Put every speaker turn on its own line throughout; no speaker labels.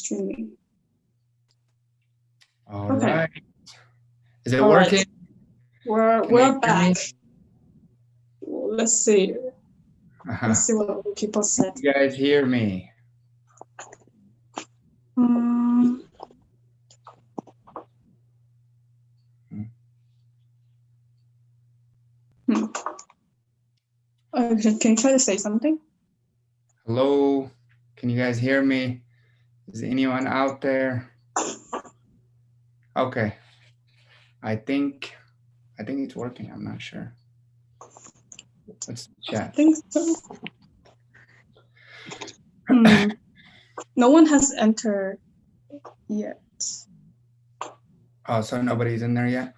streaming.
All
Okay.
right. Is it
All
working?
Right. We're back. Let's see. Let's see what people said.
You guys hear me?
Okay, can you try to say something?
Hello, can you guys hear me? Is anyone out there? Okay, I think it's working. I'm not sure. Let's chat.
I think so. No one has entered yet.
Oh, so nobody's in there yet?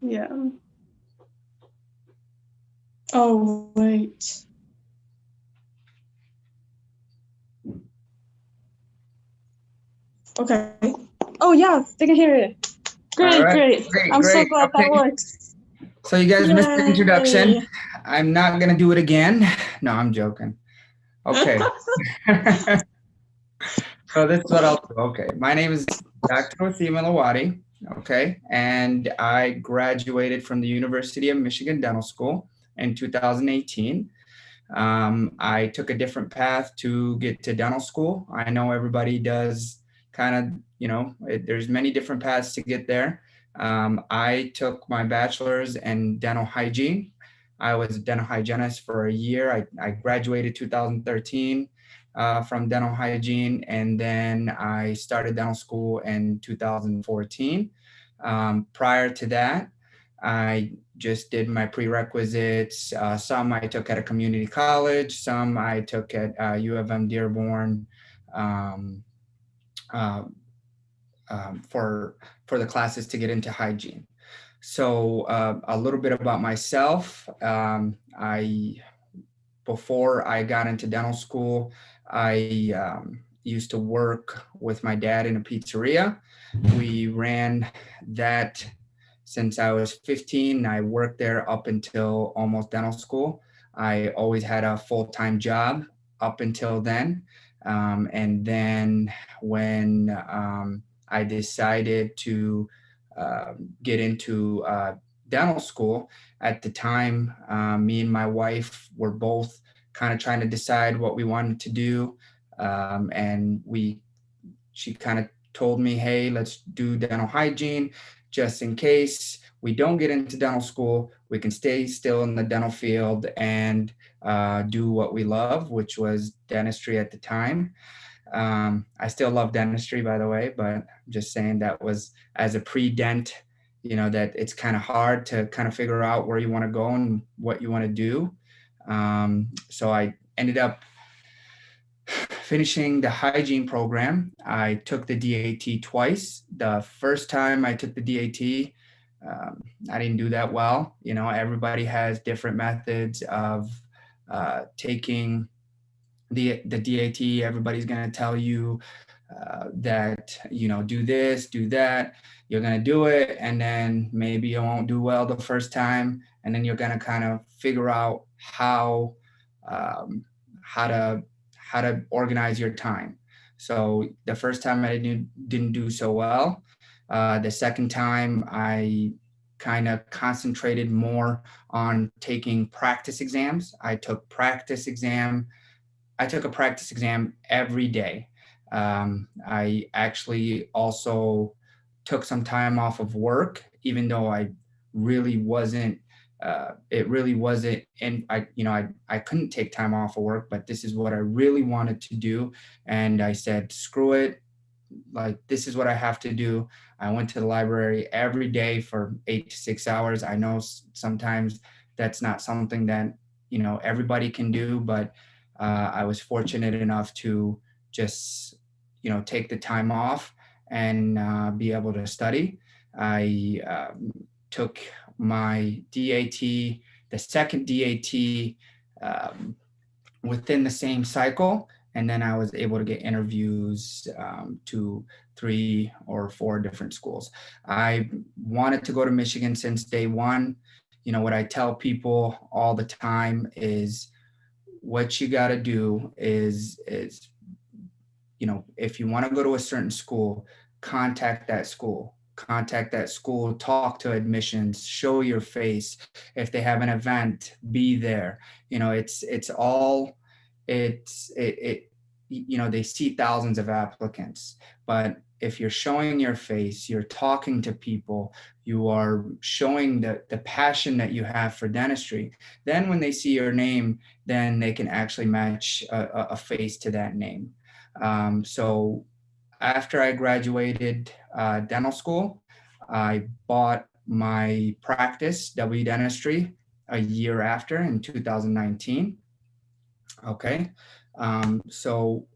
Yeah. Oh, wait. Okay. Oh, yeah, they can hear it. Great. I'm so glad that works.
So you guys missed the introduction. I'm not going to do it again. No, I'm joking. Okay. So this is what I'll do. Okay. My name is Dr. Wassim Awadi. Okay. And I graduated from the University of Michigan Dental School in 2018. I took a different path to get to dental school. I know everybody does kind of, there's many different paths to get there. I took my bachelor's in dental hygiene. I was a dental hygienist for a year. I graduated 2013 from dental hygiene, and then I started dental school in 2014. Prior to that, I just did my prerequisites. Some I took at a community college, some I took at U of M Dearborn for the classes to get into hygiene. So a little bit about myself. Before I got into dental school, I used to work with my dad in a pizzeria. We ran that since I was 15. I worked there up until almost dental school. I always had a full-time job up until then. And then when I decided to get into dental school, at the time, me and my wife were both kind of trying to decide what we wanted to do. And she kind of told me, hey, let's do dental hygiene. Just in case we don't get into dental school, we can stay still in the dental field and do what we love, which was dentistry at the time. I still love dentistry, by the way, but I'm just saying that was as a pre-dent, that it's kind of hard to kind of figure out where you want to go and what you want to do. So I ended up finishing the hygiene program. I took the DAT twice. The first time I took the DAT, I didn't do that well. Everybody has different methods of taking the DAT. Everybody's going to tell you that, do this, do that. You're going to do it, and then maybe you won't do well the first time, and then you're going to kind of figure out how to organize your time. So the first time I didn't do so well. The second time I kind of concentrated more on taking practice exams. I took a practice exam every day. I actually also took some time off of work, even though I really wasn't, and I couldn't take time off of work, but this is what I really wanted to do. And I said, screw it. Like, this is what I have to do. I went to the library every day for 8 to 6 hours. I know sometimes that's not something that, everybody can do, but I was fortunate enough to just, take the time off and be able to study. I took my DAT, the second DAT, within the same cycle. And then I was able to get interviews to 3 or 4 different schools. I wanted to go to Michigan since day one. What I tell people all the time is what you got to do is if you want to go to a certain school, contact that school. Contact that school, talk to admissions, show your face. If they have an event, be there. It's all, they see thousands of applicants, but if you're showing your face, you're talking to people, you are showing the passion that you have for dentistry, then when they see your name, then they can actually match a face to that name. So after I graduated dental school, I bought my practice, W Dentistry, a year after in 2019. Okay. So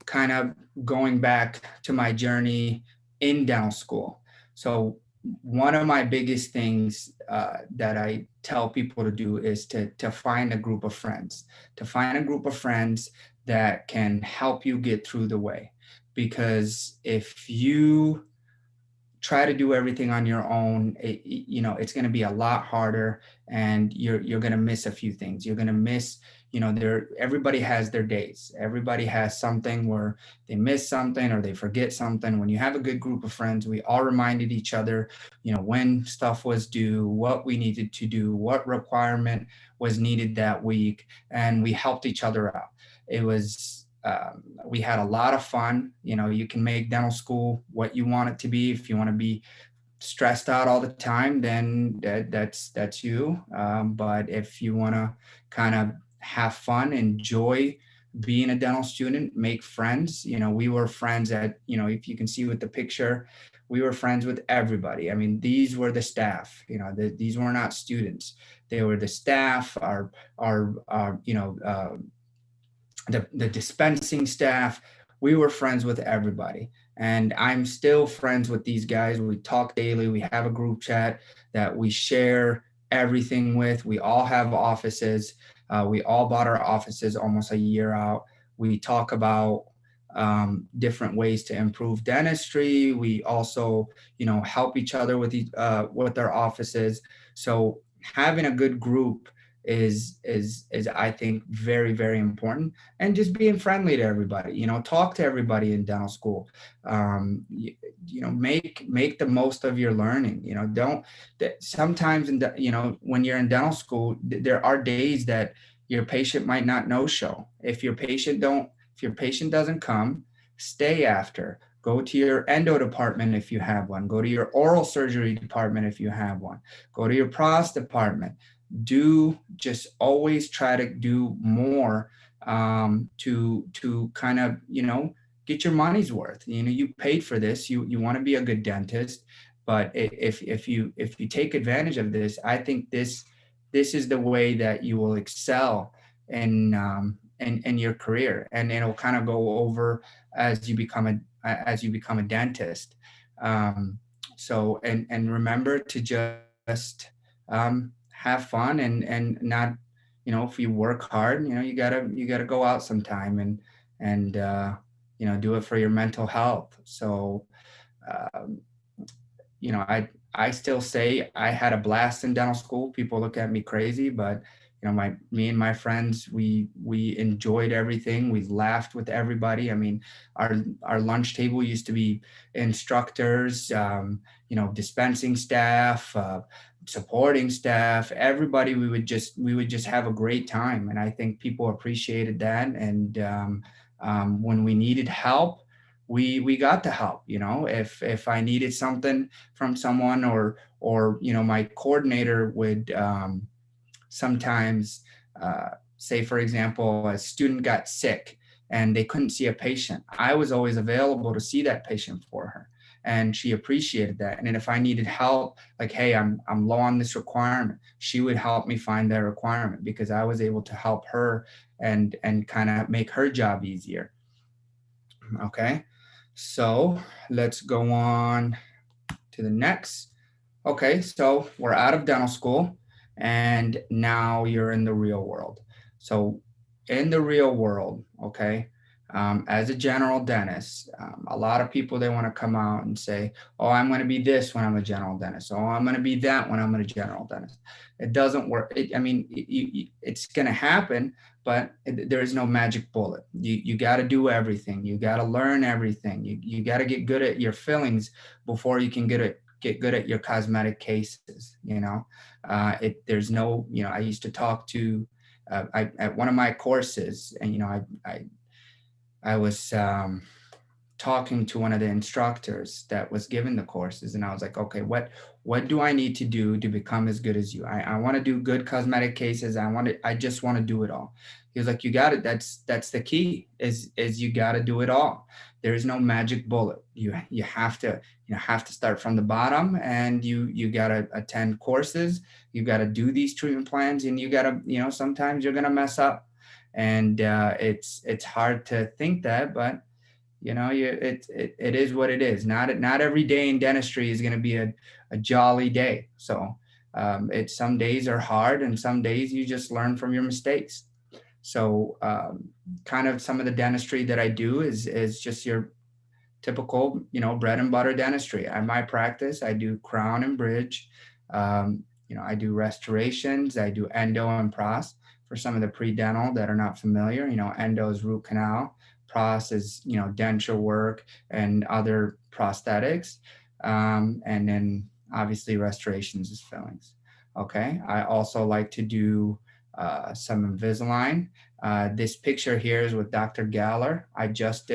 kind of going back to my journey in dental school. So one of my biggest things that I tell people to do is to find a group of friends, that can help you get through the way. Because if you try to do everything on your own, it's going to be a lot harder, and you're going to miss a few things. You're going to miss, everybody has their days. Everybody has something where they miss something or they forget something. When you have a good group of friends, we all reminded each other, when stuff was due, what we needed to do, what requirement was needed that week, and we helped each other out. It was, we had a lot of fun. You can make dental school what you want it to be. If you want to be stressed out all the time, then that's you. But if you want to kind of have fun, enjoy being a dental student, make friends. We were friends at, if you can see with the picture, we were friends with everybody. I mean, these were the staff. These were not students. They were the staff, our the dispensing staff. We were friends with everybody. And I'm still friends with these guys. We talk daily. We have a group chat that we share everything with. We all have offices. We all bought our offices almost a year out. We talk about different ways to improve dentistry. We also, help each other with our offices. So having a good group is I think very, very important. And just being friendly to everybody, talk to everybody in dental school. Make the most of your learning. Don't, sometimes when you're in dental school, there are days that your patient might not no show. If your patient doesn't come, stay after. Go to your endo department if you have one. Go to your oral surgery department if you have one. Go to your pros department. Just always try to do more to kind of, get your money's worth. You paid for this. You want to be a good dentist, but if you take advantage of this, I think this is the way that you will excel in your career, and it'll kind of go over as you become a dentist. So remember to just have fun and not, if you work hard, you gotta go out sometime and do it for your mental health. So I still say I had a blast in dental school. People look at me crazy, but me and my friends, we enjoyed everything. We laughed with everybody. I mean, our lunch table used to be instructors, dispensing staff, supporting staff, everybody. We would just have a great time. And I think people appreciated that. And when we needed help, we got the help. If I needed something from someone, or my coordinator would sometimes say, for example, a student got sick and they couldn't see a patient, I was always available to see that patient for her, and she appreciated that. And then if I needed help, like, hey, I'm low on this requirement, she would help me find that requirement, because I was able to help her and kind of make her job easier. Okay, so let's go on to the next. Okay, so we're out of dental school, and now you're in the real world. So in the real world, okay, As a general dentist, a lot of people, they want to come out and say, oh, I'm going to be this when I'm a general dentist. Oh, I'm going to be that when I'm a general dentist. It doesn't work. It's going to happen, but there is no magic bullet. You got to do everything. You got to learn everything. You got to get good at your fillings before you can get good at your cosmetic cases. There's no, I used to talk to, at one of my courses, and, I was talking to one of the instructors that was giving the courses, and I was like, okay, what do I need to do to become as good as you? I want to do good cosmetic cases. I just want to do it all. He was like, you got it. That's the key is you got to do it all. There is no magic bullet. You have to start from the bottom, and you got to attend courses. You got to do these treatment plans, and you got to, sometimes you're going to mess up. And it's hard to think that, but it is what it is. Not every day in dentistry is going to be a jolly day. So some days are hard, and some days you just learn from your mistakes. So kind of some of the dentistry that I do is just your typical, bread and butter dentistry. At my practice, I do crown and bridge. I do restorations. I do endo and pros. For some of the pre-dental that are not familiar, endo is root canal, pros is, denture work and other prosthetics. And then obviously restorations is fillings. Okay. I also like to do some Invisalign. This picture here is with Dr. Galler. I just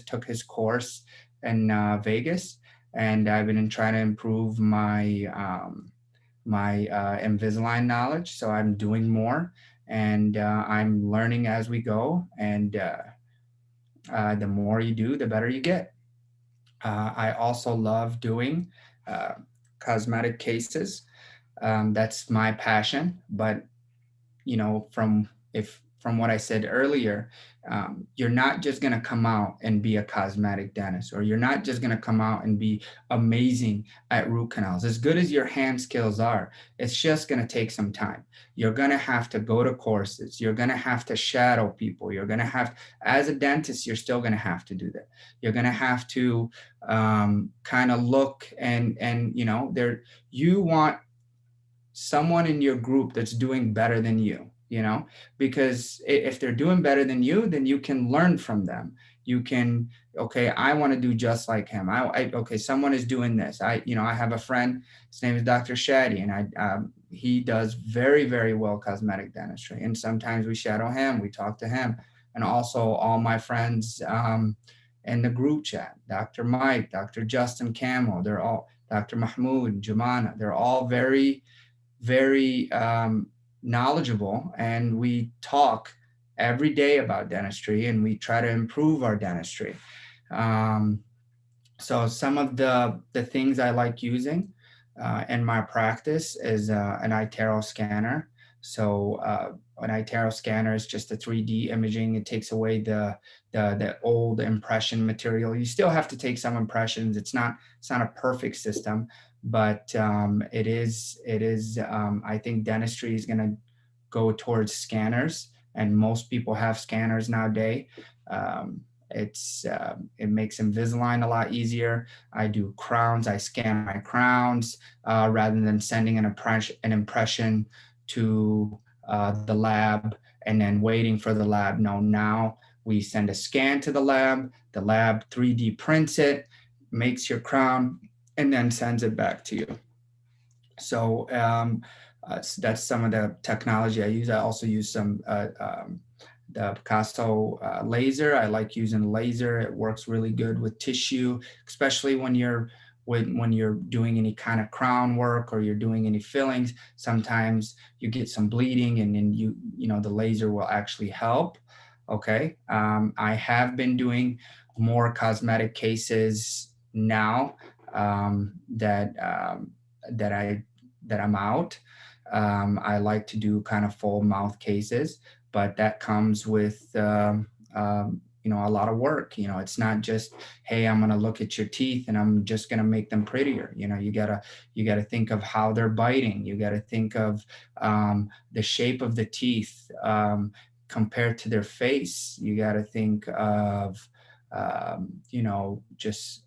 took his course in Vegas, and I've been trying to improve my Invisalign knowledge. So I'm doing more, and I'm learning as we go. And the more you do, the better you get. I also love doing cosmetic cases. That's my passion. But from what I said earlier, you're not just going to come out and be a cosmetic dentist, or you're not just going to come out and be amazing at root canals. As good as your hand skills are, it's just going to take some time. You're going to have to go to courses. You're going to have to shadow people. You're going to have, as a dentist, you're still going to have to do that. You're going to have to kind of look and you want someone in your group that's doing better than you, because if they're doing better than you, then you can learn from them. You can, okay, I want to do just like him. Okay, someone is doing this. I have a friend, his name is Dr. Shaddy, and he does very, very well cosmetic dentistry. And sometimes we shadow him, we talk to him. And also all my friends in the group chat, Dr. Mike, Dr. Justin Camel, they're all, Dr. Mahmoud, Jumana, they're all very, very knowledgeable, and we talk every day about dentistry, and we try to improve our dentistry. So some of the things I like using in my practice is an iTero scanner. So an iTero scanner is just a 3D imaging. It takes away the old impression material. You still have to take some impressions. It's not a perfect system, but it is. I think dentistry is going to go towards scanners, and most people have scanners nowadays. It makes Invisalign a lot easier. I do crowns. I scan my crowns rather than sending an impression to the lab and then waiting for the lab. No, now we send a scan to the lab 3D prints it, makes your crown, and then sends it back to you. So that's some of the technology I use. I also use some the Picasso laser. I like using laser. It works really good with tissue, especially when you're doing any kind of crown work or you're doing any fillings. Sometimes you get some bleeding, and then the laser will actually help. Okay. I have been doing more cosmetic cases now that I'm out. I like to do kind of full mouth cases, but that comes with a lot of work. It's not just, hey, I'm going to look at your teeth and I'm just going to make them prettier. You gotta think of how they're biting. You got to think of the shape of the teeth, compared to their face, you got to think of, you know, just,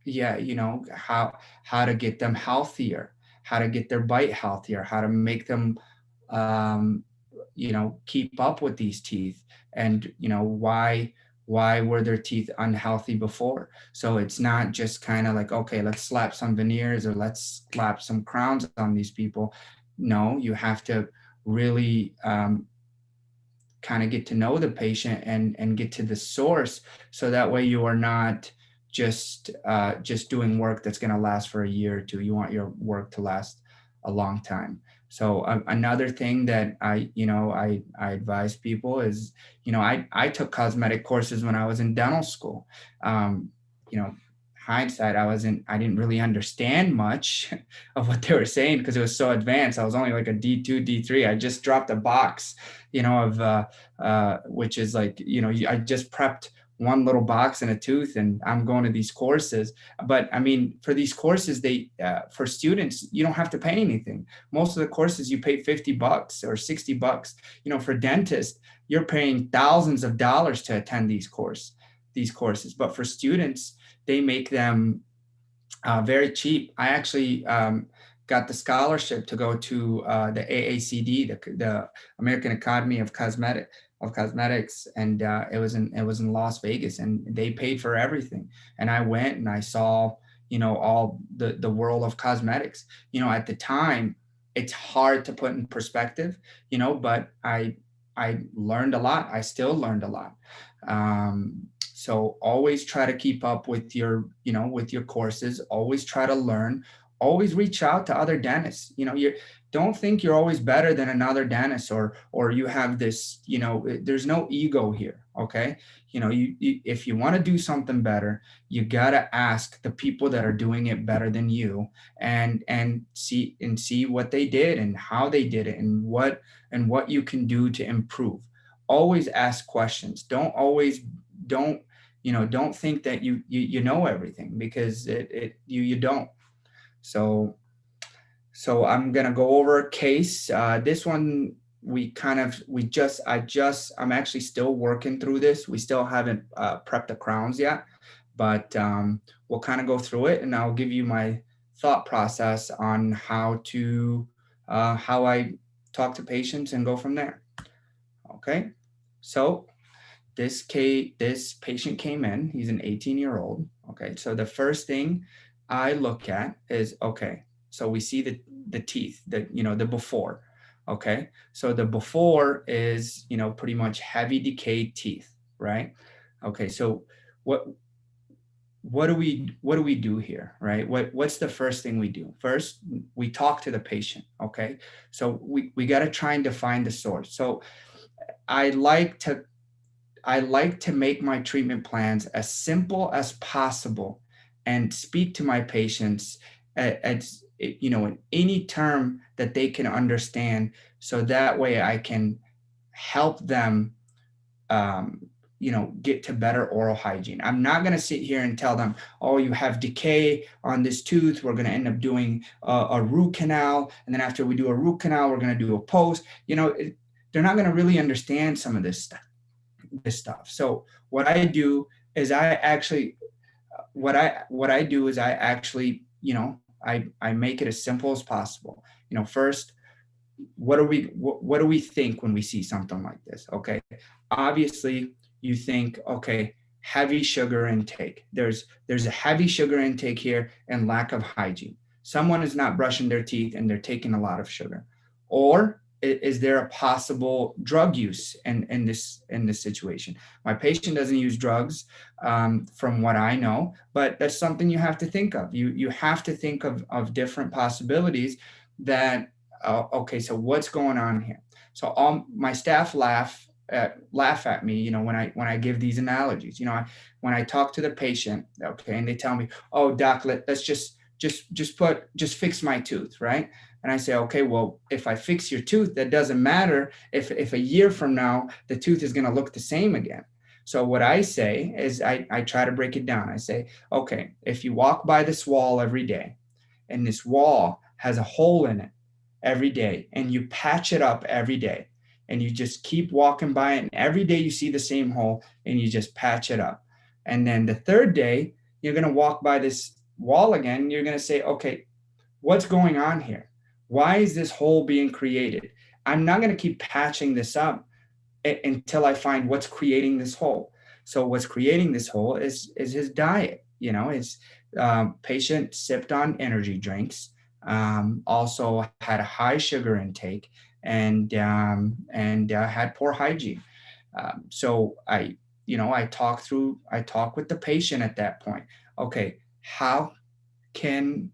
yeah, you know, how to get them healthier, how to get their bite healthier, how to make them, um, you know, keep up with these teeth, and, you know, why were their teeth unhealthy before? So it's not just kind of like, okay, let's slap some veneers or let's slap some crowns on these people. No, you have to really, kind of get to know the patient and get to the source, so that way you are not just doing work that's going to last for a year or two. You want your work to last a long time. So another thing that I advise people is, you know, I took cosmetic courses when I was in dental school. You know, hindsight, I didn't really understand much of what they were saying because it was so advanced. I was only like a D2, D3. I just dropped a box, you know, of which is like, you know, I just prepped one little box and a tooth, and I'm going to these courses. But I mean, for these courses, for students, you don't have to pay anything. Most of the courses you pay $50 or $60. You know, for dentists, you're paying thousands of dollars to attend these courses. But for students, they make them very cheap. I actually got the scholarship to go to the AACD, the American Academy of Cosmetics, and it was in Las Vegas, and they paid for everything. And I went and I saw, you know, all the world of cosmetics. You know, at the time, it's hard to put in perspective, you know, but I learned a lot. I still learned a lot. So always try to keep up with your, you know, with your courses. Always try to learn. Always reach out to other dentists. You know, don't think you're always better than another dentist, or you have this, you know, there's no ego here. Okay. You know, if you want to do something better, you got to ask the people that are doing it better than you, and see what they did and how they did it, and what you can do to improve. Always ask questions. Don't think that you know everything, because you don't. So I'm gonna go over a case. This one I'm actually still working through this. We still haven't prepped the crowns yet, but we'll kind of go through it, and I'll give you my thought process on how I talk to patients and go from there. Okay, so this patient came in. He's an 18-year-old. Okay, so the first thing I look at is, okay, so we see the teeth, the before. Okay, so the before is, you know, pretty much heavy decayed teeth, right? Okay, so what do we do here, right? What's the first thing we do? First, we talk to the patient. Okay, so we got to try and define the source. So I like to make my treatment plans as simple as possible, and speak to my patients as, you know, in any term that they can understand, so that way I can help them, you know, get to better oral hygiene. I'm not going to sit here and tell them, oh, you have decay on this tooth, we're going to end up doing a root canal, and then after we do a root canal, we're going to do a post. You know, they're not going to really understand some of this stuff. So what I do is I actually, you know, I make it as simple as possible. You know, first, what do we think when we see something like this? Okay, obviously you think, okay, heavy sugar intake. There's a heavy sugar intake here and lack of hygiene. Someone is not brushing their teeth and they're taking a lot of sugar. Or is there a possible drug use in this situation? My patient doesn't use drugs, from what I know, but that's something you have to think of. You have to think of different possibilities that, okay, so what's going on here? So all my staff laugh at me, you know, when I give these analogies. You know, when I talk to the patient, okay, and they tell me, oh, doc, let's just fix my tooth, right? And I say, okay, well, if I fix your tooth, that doesn't matter if a year from now the tooth is going to look the same again. So what I say is I try to break it down. I say, okay, if you walk by this wall every day, and this wall has a hole in it every day, and you patch it up every day, and you just keep walking by it. And every day you see the same hole and you just patch it up. And then the third day, you're going to walk by this wall again. And you're going to say, okay, what's going on here? Why is this hole being created? I'm not going to keep patching this up until I find what's creating this hole. So what's creating this hole is his diet. You know, his patient sipped on energy drinks, also had a high sugar intake, and had poor hygiene. So I talk with the patient at that point. Okay, how can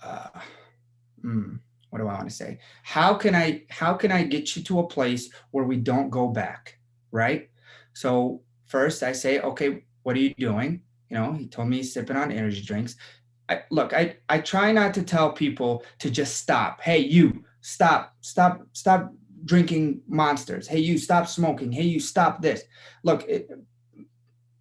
uh, what do I want to say? How can I get you to a place where we don't go back, right? So first I say, okay, what are you doing? You know, he told me he's sipping on energy drinks. I try not to tell people to just stop. Hey, you stop drinking Monsters. Hey, you stop smoking. Hey, you stop this. Look,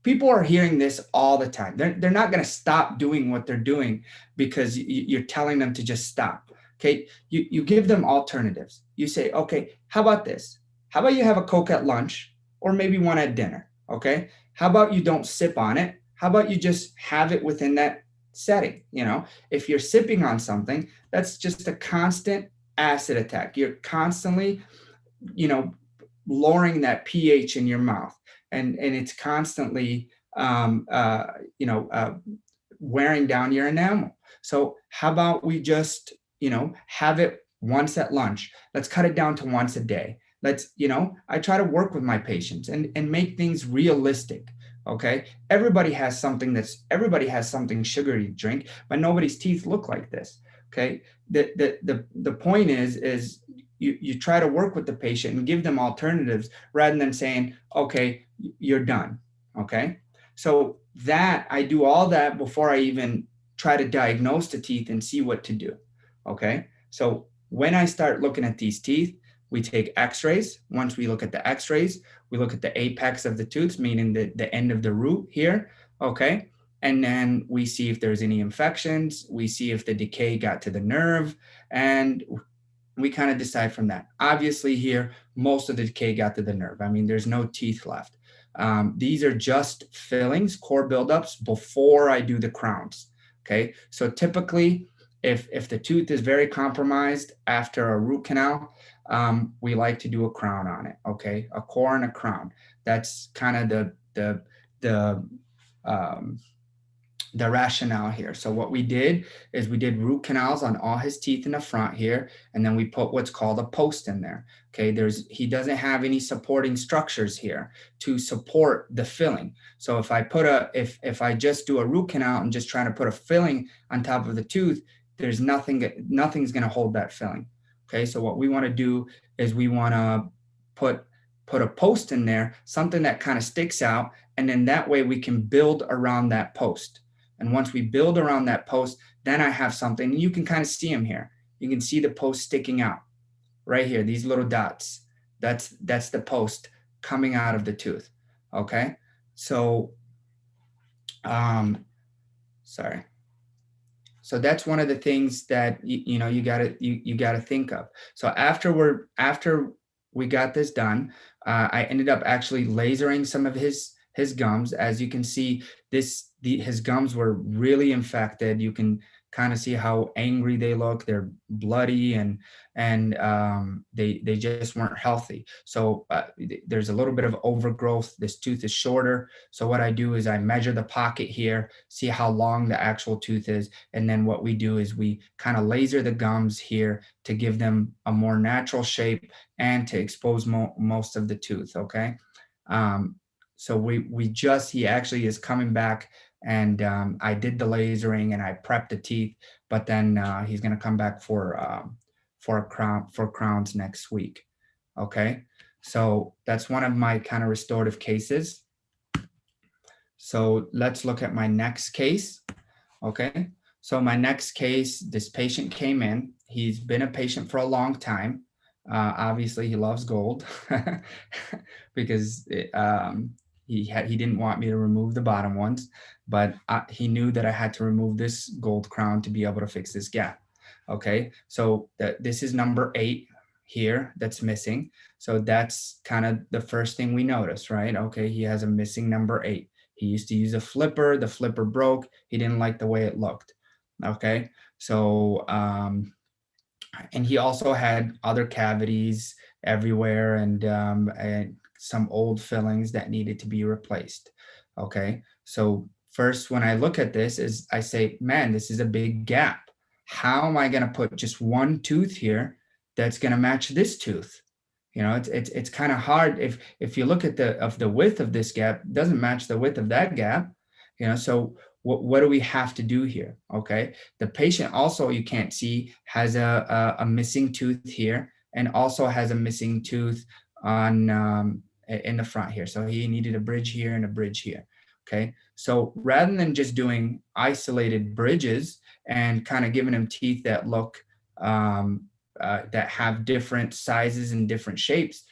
people are hearing this all the time. They're not going to stop doing what they're doing because you're telling them to just stop. Okay. You give them alternatives. You say, okay, how about this? How about you have a Coke at lunch or maybe one at dinner? Okay. How about you don't sip on it? How about you just have it within that setting? You know, if you're sipping on something, that's just a constant acid attack. You're constantly, lowering that pH in your mouth. And it's constantly, wearing down your enamel. So how about we just, have it once at lunch? Let's cut it down to once a day. I try to work with my patients and make things realistic. Okay. Everybody has something sugary to drink, but nobody's teeth look like this. Okay. The point is you try to work with the patient and give them alternatives rather than saying, okay, you're done. Okay. So that I do all that before I even try to diagnose the teeth and see what to do. Okay. So when I start looking at these teeth, we take x-rays. Once we look at the x-rays, we look at the apex of the tooth, meaning the end of the root here. Okay. And then we see if there's any infections. We see if the decay got to the nerve, and we kind of decide from that. Obviously here, most of the decay got to the nerve. I mean, there's no teeth left. These are just fillings, core buildups before I do the crowns. Okay. So typically if the tooth is very compromised after a root canal, we like to do a crown on it. Okay. A core and a crown. That's kind of the rationale here. So what we did is we did root canals on all his teeth in the front here, and then we put what's called a post in there. Okay, he doesn't have any supporting structures here to support the filling. So if I just do a root canal and just trying to put a filling on top of the tooth, there's nothing's going to hold that filling. Okay, so what we want to do is we want to put a post in there, something that kind of sticks out, and then that way we can build around that post. And once we build around that post, then I have something. You can kind of see them here. You can see the post sticking out right here, these little dots. That's the post coming out of the tooth. Okay. So, sorry. So that's one of the things that, you gotta think of. So after we got this done, I ended up actually lasering some of his gums. As you can see, his gums were really infected. You can kind of see how angry they look. They're bloody and they just weren't healthy. So there's a little bit of overgrowth. This tooth is shorter. So what I do is I measure the pocket here, see how long the actual tooth is. And then what we do is we kind of laser the gums here to give them a more natural shape and to expose most of the tooth. Okay. So he actually is coming back, and I did the lasering and I prepped the teeth, but then he's going to come back for crowns next week. Okay. So that's one of my kind of restorative cases. So let's look at my next case. Okay. So my next case, this patient came in. He's been a patient for a long time. Obviously he loves gold because he didn't want me to remove the bottom ones, but he knew that I had to remove this gold crown to be able to fix this gap. Okay, so this is number 8 here that's missing. So that's kind of the first thing we notice, right? Okay, he has a missing number 8. He used to use a flipper. The flipper broke. He didn't like the way it looked. Okay, so and he also had other cavities everywhere, and some old fillings that needed to be replaced. Okay, so first, when I look at this, is I say, man, this is a big gap. How am I going to put just one tooth here that's going to match this tooth? You know, it's kind of hard if you look at the width of this gap, it doesn't match the width of that gap. You know, so what do we have to do here? Okay, the patient also, you can't see, has a missing tooth here, and also has a missing tooth on in the front here. So he needed a bridge here and a bridge here. Okay, so rather than just doing isolated bridges and kind of giving him teeth that look that have different sizes and different shapes,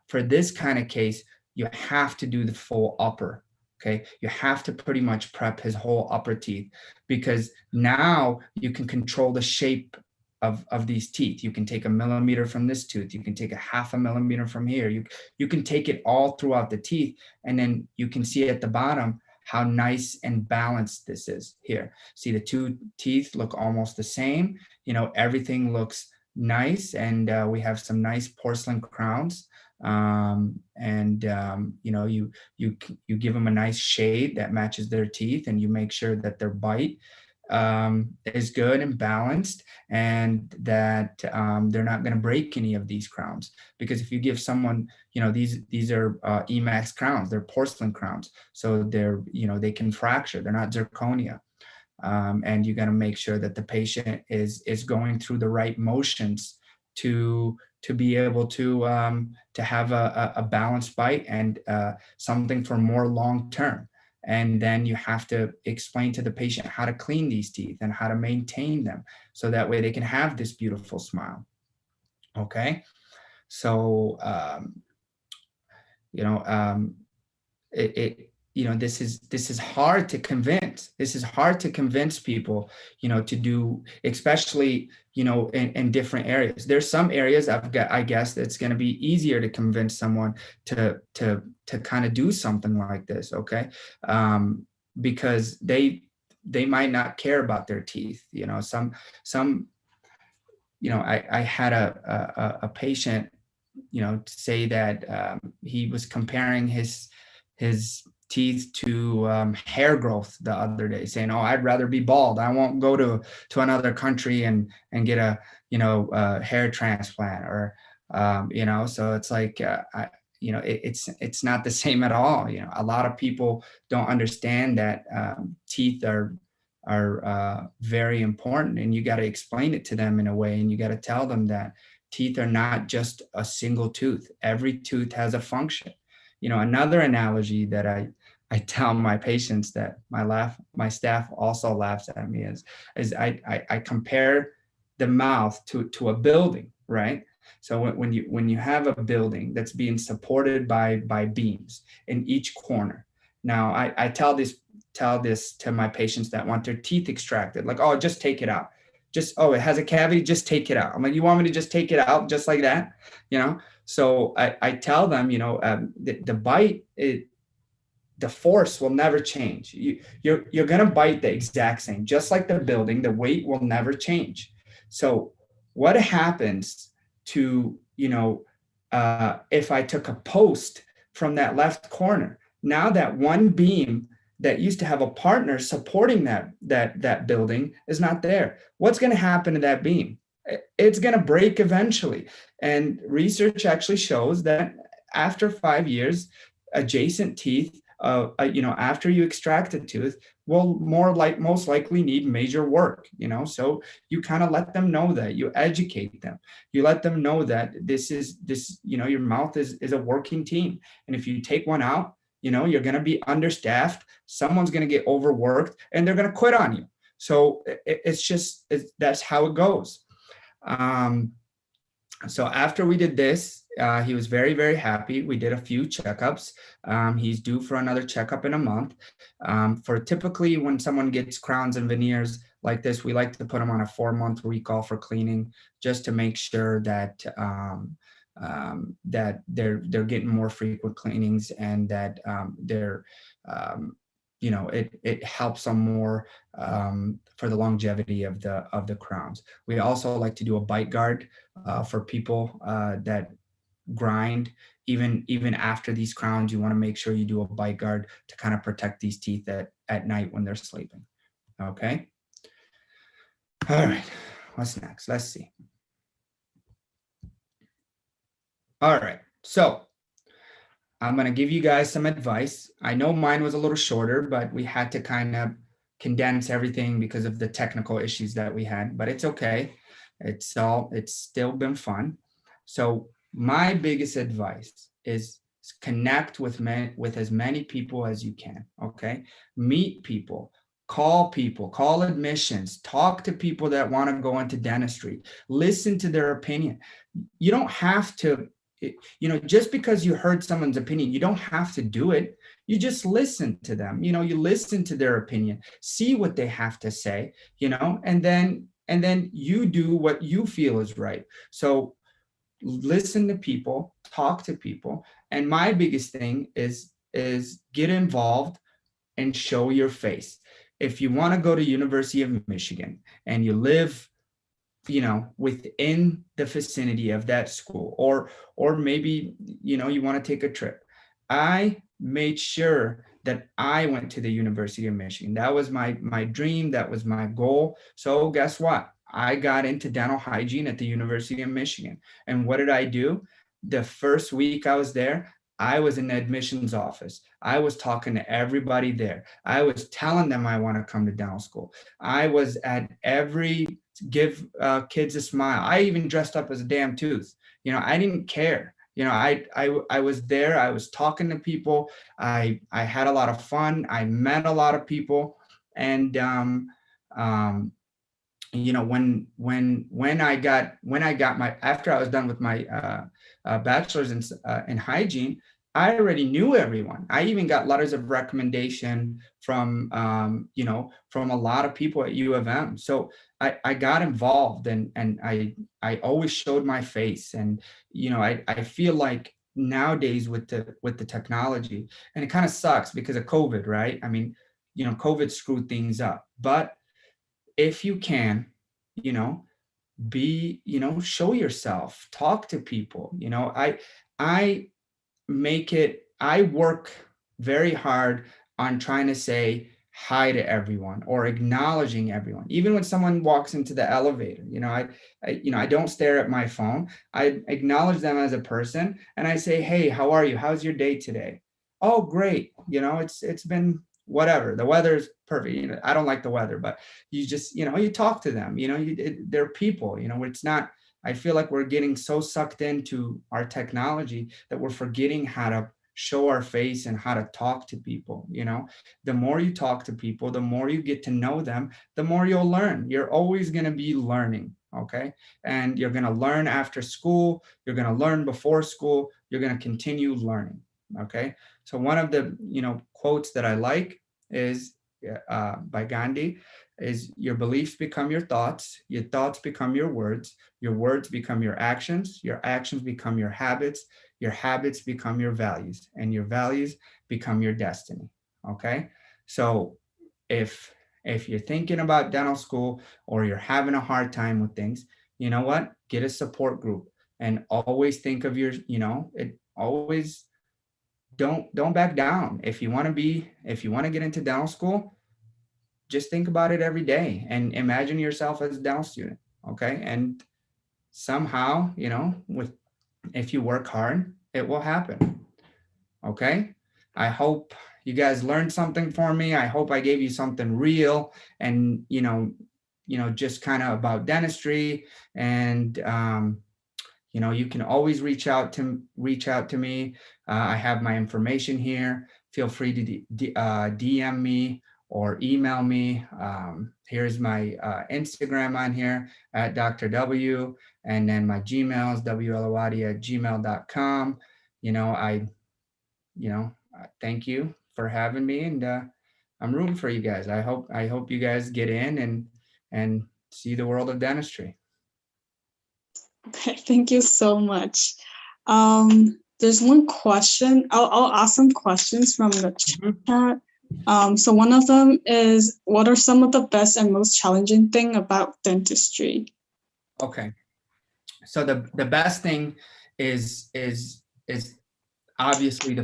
for this kind of case, you have to do the full upper. Okay, you have to pretty much prep his whole upper teeth, because now you can control the shape of these teeth. You can take a millimeter from this tooth. You can take a half a millimeter from here. You can take it all throughout the teeth, and then you can see at the bottom how nice and balanced this is here. See, the two teeth look almost the same. You know, everything looks nice, and we have some nice porcelain crowns. You know, you give them a nice shade that matches their teeth, and you make sure that their bite is good and balanced, and that they're not going to break any of these crowns. Because if you give someone, you know, these are Emax crowns, they're porcelain crowns, so they're, you know, they can fracture, they're not zirconia. And you got to make sure that the patient is going through the right motions to be able to have a balanced bite and something for more long term. And then you have to explain to the patient how to clean these teeth and how to maintain them, so that way they can have this beautiful smile. Okay, so you know, you know, this is hard to convince. This is hard to convince people, you know, to do, especially, you know, in different areas. There's some areas I guess that's going to be easier to convince someone to kind of do something like this. Okay, because they might not care about their teeth. You know, some you know, I had a patient, you know, say that he was comparing his teeth to hair growth the other day, saying, "Oh, I'd rather be bald. I won't go to another country and get a, you know, hair transplant," or you know. So it's like you know, it's not the same at all. You know, a lot of people don't understand that teeth are very important, and you got to explain it to them in a way, and you got to tell them that teeth are not just a single tooth. Every tooth has a function. You know, another analogy that I tell my patients, that my staff also laughs at me, is I compare the mouth to a building, right? So when you have a building that's being supported by beams in each corner. Now I tell this to my patients that want their teeth extracted, like, "Oh, just take it out. Just, oh, it has a cavity, just take it out." I'm like, "You want me to just take it out just like that?" You know? So I tell them, you know, the bite, the force will never change. You're going to bite the exact same, just like the building, the weight will never change. So what happens to, you know, if I took a post from that left corner, now that one beam that used to have a partner supporting that building is not there. What's going to happen to that beam? It's going to break eventually. And research actually shows that after 5 years, adjacent teeth, you know, after you extract a tooth, will most likely need major work. You know, so you kind of let them know that, you educate them, you let them know that this, you know, your mouth is a working team, and if you take one out, you know, you're going to be understaffed, someone's going to get overworked, and they're going to quit on you. So that's how it goes. So after we did this, He was very, very happy. We did a few checkups. He's due for another checkup in a month. For typically when someone gets crowns and veneers like this, we like to put them on a 4-month recall for cleaning, just to make sure that that they're getting more frequent cleanings, and that they're it helps them more for the longevity of the crowns. We also like to do a bite guard for people that grind. Even after these crowns, you want to make sure you do a bite guard to kind of protect these teeth at night when they're sleeping. Okay. All right. What's next? Let's see. All right. So I'm going to give you guys some advice. I know mine was a little shorter, but we had to kind of condense everything because of the technical issues that we had, but it's okay. It's still been fun. So my biggest advice is connect with as many people as you can. Okay. Meet people, call admissions, talk to people that want to go into dentistry, listen to their opinion. You don't have to, just because you heard someone's opinion, you don't have to do it. You just listen to them. You listen to their opinion, see what they have to say, and then you do what you feel is right. So listen to people, talk to people. And my biggest thing is get involved and show your face. If you want to go to University of Michigan and you live within the vicinity of that school, or maybe, you want to take a trip. I made sure that I went to the University of Michigan. That was my dream. That was my goal. So guess what? I got into dental hygiene at the University of Michigan. And what did I do? The first week I was there, I was in the admissions office. I was talking to everybody there. I was telling them I want to come to dental school. I was at every give kids a smile. I even dressed up as a damn tooth. I didn't care. I was there. I was talking to people. I had a lot of fun. I met a lot of people. And when I got my, after I was done with my bachelor's in hygiene, I already knew everyone. I even got letters of recommendation from from a lot of people at U of M. So I got involved, and I always showed my face. And I feel like nowadays with the technology, and it kind of sucks because of COVID, right? I mean, COVID screwed things up. But if you can, show yourself, talk to people. I work very hard on trying to say hi to everyone or acknowledging everyone. Even when someone walks into the elevator, I don't stare at my phone. I acknowledge them as a person, and I say, hey, how are you? How's your day today? Oh, great. It's been whatever. The weather's perfect. I don't like the weather, but you just, you talk to them, they're people, it's not, I feel like we're getting so sucked into our technology that we're forgetting how to show our face and how to talk to people. The more you talk to people, the more you get to know them, the more you'll learn. You're always going to be learning. Okay. And you're going to learn after school. You're going to learn before school. You're going to continue learning. Okay. So one of the, quotes that I like is by Gandhi, is your beliefs become your thoughts become your words become your actions become your habits become your values, and your values become your destiny. Okay. So if you're thinking about dental school, or you're having a hard time with things, you know what? Get a support group, and always think of your, always don't back down. If you want to get into dental school, just think about it every day and imagine yourself as a dental student. Okay. And somehow, if you work hard, it will happen. Okay. I hope you guys learned something from me. I hope I gave you something real and, just kind of about dentistry. And, you can always reach out to me. I have my information here. Feel free to DM me, or email me. Here's my Instagram on here at Dr. W, and then my Gmail is wlawadi@gmail.com. Thank you for having me, and I'm rooting for you guys. I hope you guys get in and see the world of dentistry.
Okay, thank you so much. There's one question. I'll ask some questions from the chat. So one of them is, what are some of the best and most challenging thing about dentistry?
Okay, so the best thing is obviously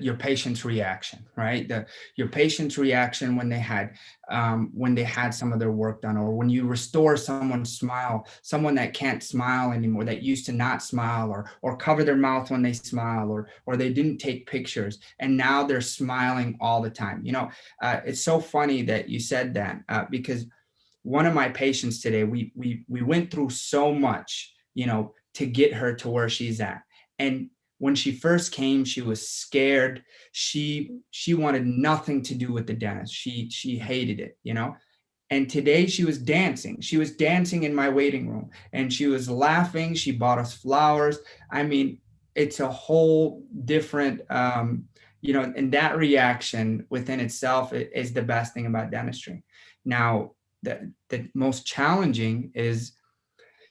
your patient's reaction, right? Your patient's reaction when they had some of their work done, or when you restore someone's smile, someone that can't smile anymore, that used to not smile, or cover their mouth when they smile, or they didn't take pictures, and now they're smiling all the time. It's so funny that you said that, because one of my patients today, we went through so much, to get her to where she's at. And when she first came, she was scared. She wanted nothing to do with the dentist. She hated it, And today she was dancing. She was dancing in my waiting room, and she was laughing. She bought us flowers. I mean, it's a whole different, and that reaction within itself is the best thing about dentistry. Now, the most challenging is,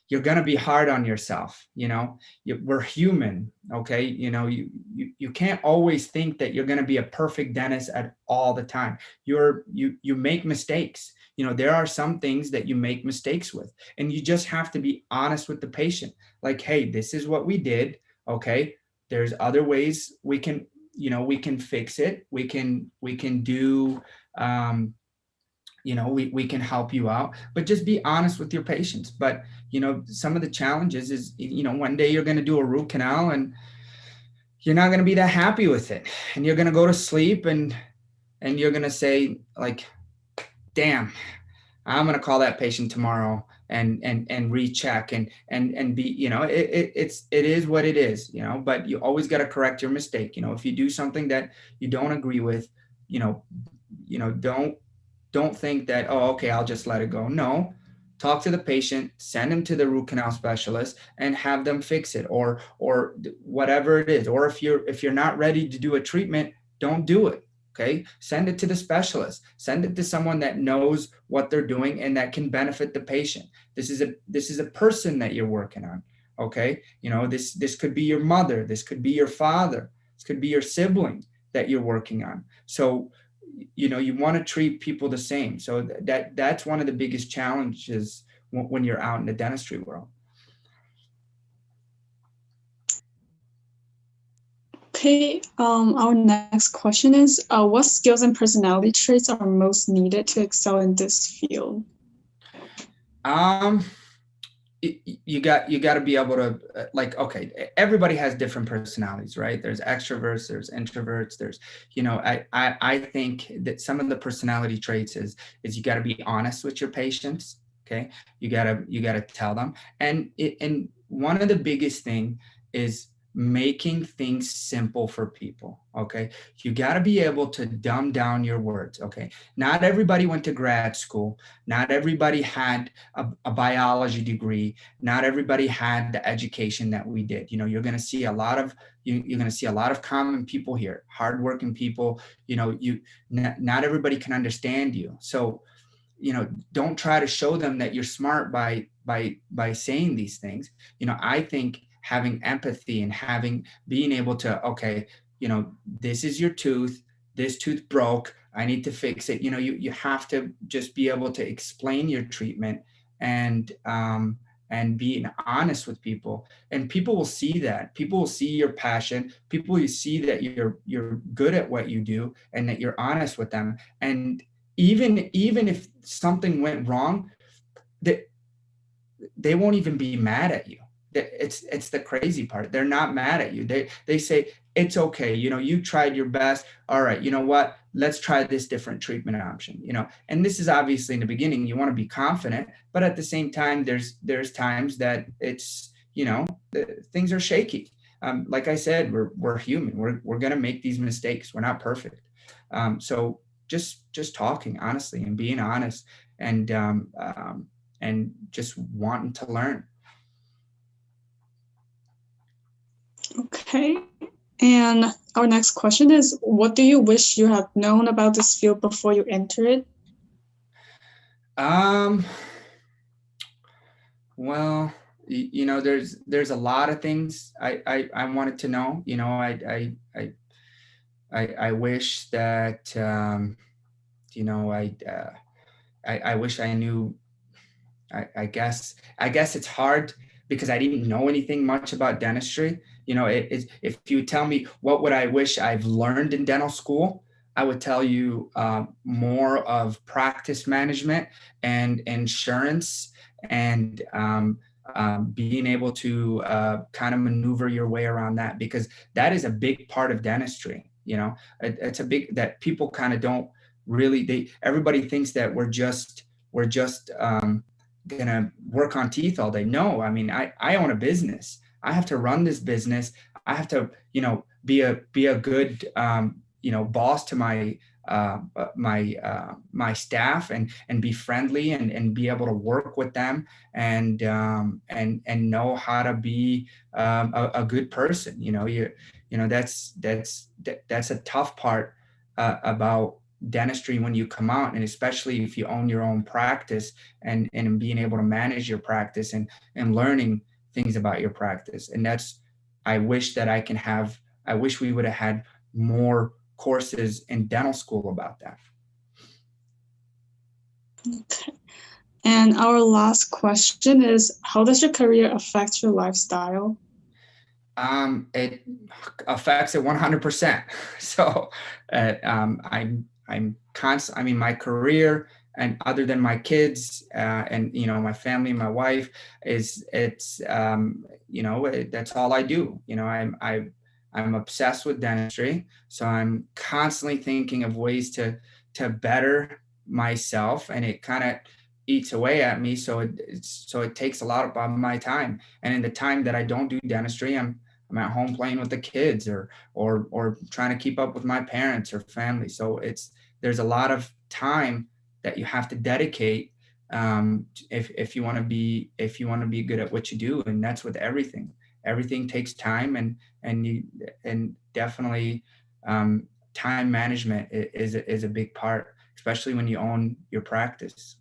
you're going to be hard on yourself. We're human. Okay. You can't always think that you're going to be a perfect dentist at all the time. You make mistakes. There are some things that you make mistakes with, and you just have to be honest with the patient. Like, hey, this is what we did. Okay. There's other ways we can fix it. We can do, we can help you out, but just be honest with your patients. But, some of the challenges is, one day you're going to do a root canal and you're not going to be that happy with it. And you're going to go to sleep and you're going to say, like, damn, I'm going to call that patient tomorrow and recheck and be, it is what it is, but you always got to correct your mistake. If you do something that you don't agree with, don't think that, oh, okay, I'll just let it go. No, talk to the patient, send them to the root canal specialist and have them fix it, or whatever it is. Or if you're not ready to do a treatment, don't do it. Okay. Send it to the specialist, send it to someone that knows what they're doing and that can benefit the patient. This is a person that you're working on. Okay. This could be your mother. This could be your father. This could be your sibling that you're working on. So, you want to treat people the same. So that's one of the biggest challenges when you're out in the dentistry world.
Okay, our next question is, what skills and personality traits are most needed to excel in this field?
You got to be able to, okay, everybody has different personalities, right? There's extroverts, there's introverts, there's, I think that some of the personality traits is you got to be honest with your patients. Okay. You got to tell them. And one of the biggest thing is making things simple for people. Okay. You got to be able to dumb down your words. Okay. Not everybody went to grad school. Not everybody had a biology degree. Not everybody had the education that we did. You're going to see a lot of, you're going to see a lot of common people here, hardworking people. Not everybody can understand you. So, don't try to show them that you're smart by saying these things. I think having empathy and being able to, okay, this is your tooth, this tooth broke, I need to fix it. You have to just be able to explain your treatment and being honest with people, and people will see that. People will see your passion. People will see that you're good at what you do and that you're honest with them. And even if something went wrong, they won't even be mad at you. It's the crazy part. They're not mad at you. They say, it's okay. You tried your best. All right. You know what? Let's try this different treatment option, and this is obviously in the beginning, you want to be confident, but at the same time, there's times that it's, things are shaky. Like I said, we're human. We're going to make these mistakes. We're not perfect. So, just talking honestly and being honest, and just wanting to learn.
Okay. And our next question is, what do you wish you had known about this field before you entered it?
Well, there's a lot of things I wanted to know. I wish that, you know, I wish I knew. I guess it's hard because I didn't know anything much about dentistry. If you tell me what would I wish I've learned in dental school, I would tell you more of practice management and insurance, and being able to kind of maneuver your way around that, because that is a big part of dentistry. It's a big that people kind of don't really. Everybody thinks that we're just gonna work on teeth all day. No, I mean, I own a business. I have to run this business. I have to, be a good, boss to my staff, and be friendly, and be able to work with them, and know how to be a good person. That's a tough part about dentistry when you come out, and especially if you own your own practice, and being able to manage your practice, and learning things about your practice. And I wish that I wish we would have had more courses in dental school about that.
Okay. And our last question is, how does your career affect your lifestyle?
It affects it 100%. So I'm constant. I mean, my career, and other than my kids, and my family, my wife, it's that's all I do. I'm obsessed with dentistry, so I'm constantly thinking of ways to better myself, and it kind of eats away at me. So it takes a lot of my time, and in the time that I don't do dentistry, I'm at home playing with the kids, or trying to keep up with my parents or family. So there's a lot of time that you have to dedicate, if you want to be good at what you do. And that's with everything. Everything takes time, and definitely, time management is a big part, especially when you own your practice.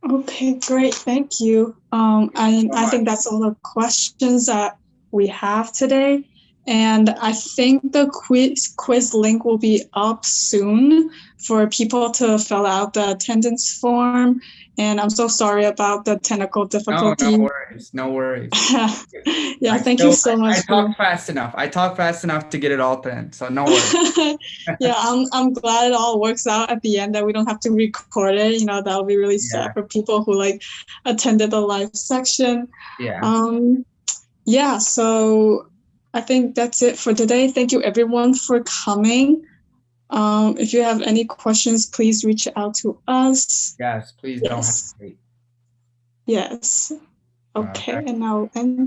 Okay, great. Thank you. I think that's all the questions that we have today. And I think the quiz link will be up soon for people to fill out the attendance form. And I'm so sorry about the technical difficulty.
No worries.
Yeah, thank you so much.
I talk fast enough. I talk fast enough to get it all done, so no worries.
Yeah, I'm glad it all works out at the end, that we don't have to record it. That'll be really sad for people who attended the live section. Yeah. So I think that's it for today. Thank you everyone for coming. If you have any questions, please reach out to us.
Yes, please don't hesitate.
Yes. Okay, and I'll end